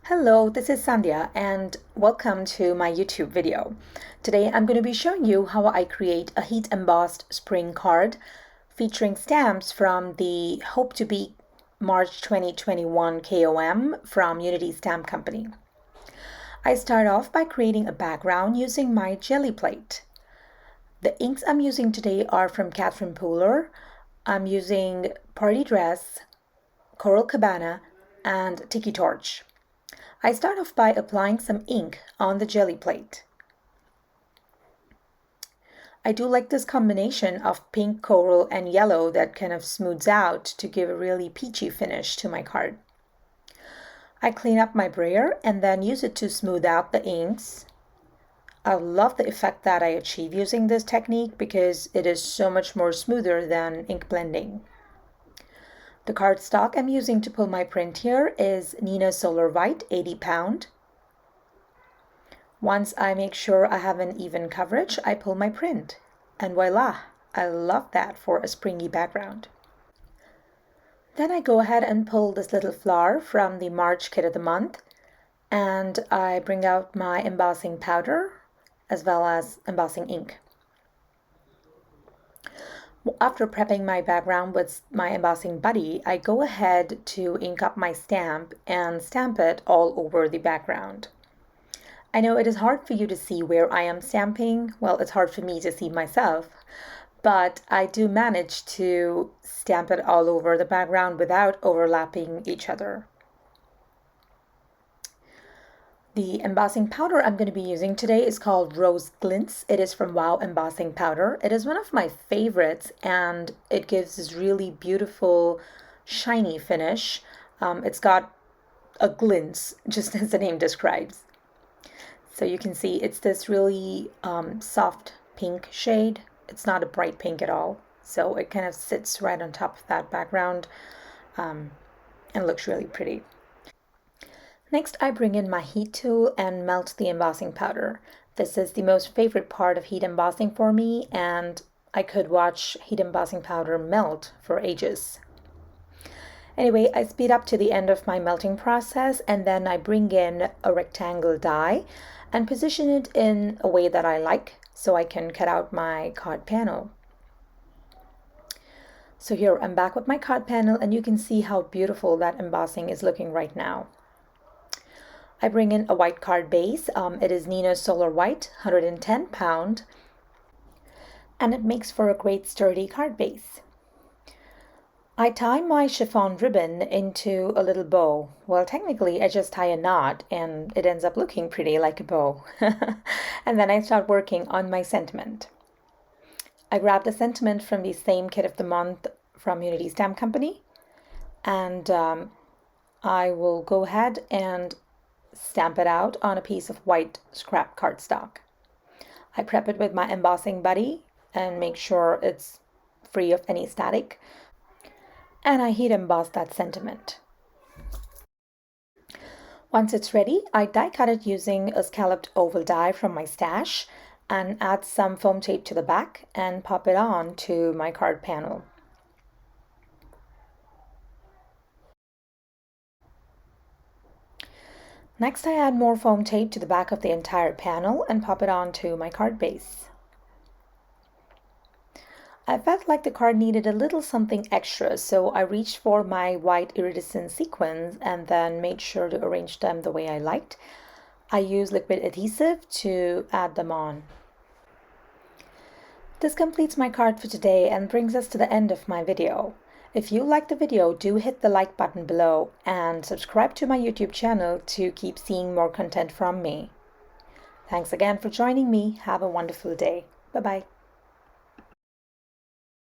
Hello, this is Sandhya and welcome to my YouTube video. Today I'm going to be showing you how I create a heat embossed spring card featuring stamps from the Hope to Be March 2021 KOM from Unity Stamp Company. I start off by creating a background using my jelly plate. The inks I'm using today are from Catherine Pooler. I'm using Party Dress, Coral Cabana, and Tiki Torch. I start off by applying some ink on the jelly plate. I do like this combination of pink, coral, and yellow that kind of smooths out to give a really peachy finish to my card. I clean up my brayer and then use it to smooth out the inks. I love the effect that I achieve using this technique because it is so much more smoother than ink blending. The cardstock I'm using to pull my print here is Nina Solar White 80 pound. Once I make sure I have an even coverage, I pull my print. And voila! I love that for a springy background. Then I go ahead and pull this little flower from the March kit of the month, and I bring out my embossing powder as well as embossing ink. After prepping my background with my embossing buddy, I go ahead to ink up my stamp and stamp it all over the background. I know it is hard for you to see where I am stamping. Well, it's hard for me to see myself, but I do manage to stamp it all over the background without overlapping each other. The embossing powder I'm going to be using today is called Rose Glintz. It is from Wow Embossing Powder. It is one of my favorites and it gives this really beautiful shiny finish. It's got a glintz, just as the name describes. So you can see it's this really soft pink shade. It's not a bright pink at all. So it kind of sits right on top of that background and looks really pretty. Next, I bring in my heat tool and melt the embossing powder. This is the most favorite part of heat embossing for me, and I could watch heat embossing powder melt for ages. Anyway, I speed up to the end of my melting process, and then I bring in a rectangle die and position it in a way that I like so I can cut out my card panel. So here I'm back with my card panel, and you can see how beautiful that embossing is looking right now. I bring in a white card base. It is Nina Solar White, 110 pound, and it makes for a great sturdy card base. I tie my chiffon ribbon into a little bow. Well, technically I just tie a knot and it ends up looking pretty like a bow. And then I start working on my sentiment. I grabbed a sentiment from the same kit of the month from Unity Stamp Company, and I will go ahead and stamp it out on a piece of white scrap cardstock. I prep it with my embossing buddy and make sure it's free of any static, and I heat emboss that sentiment. Once it's ready, I die cut it using a scalloped oval die from my stash and add some foam tape to the back and pop it on to my card panel. Next, I add more foam tape to the back of the entire panel and pop it onto my card base. I felt like the card needed a little something extra, so I reached for my white iridescent sequins and then made sure to arrange them the way I liked. I used liquid adhesive to add them on. This completes my card for today and brings us to the end of my video. If you liked the video, do hit the like button below and subscribe to my YouTube channel to keep seeing more content from me. Thanks again for joining me. Have a wonderful day. Bye-bye.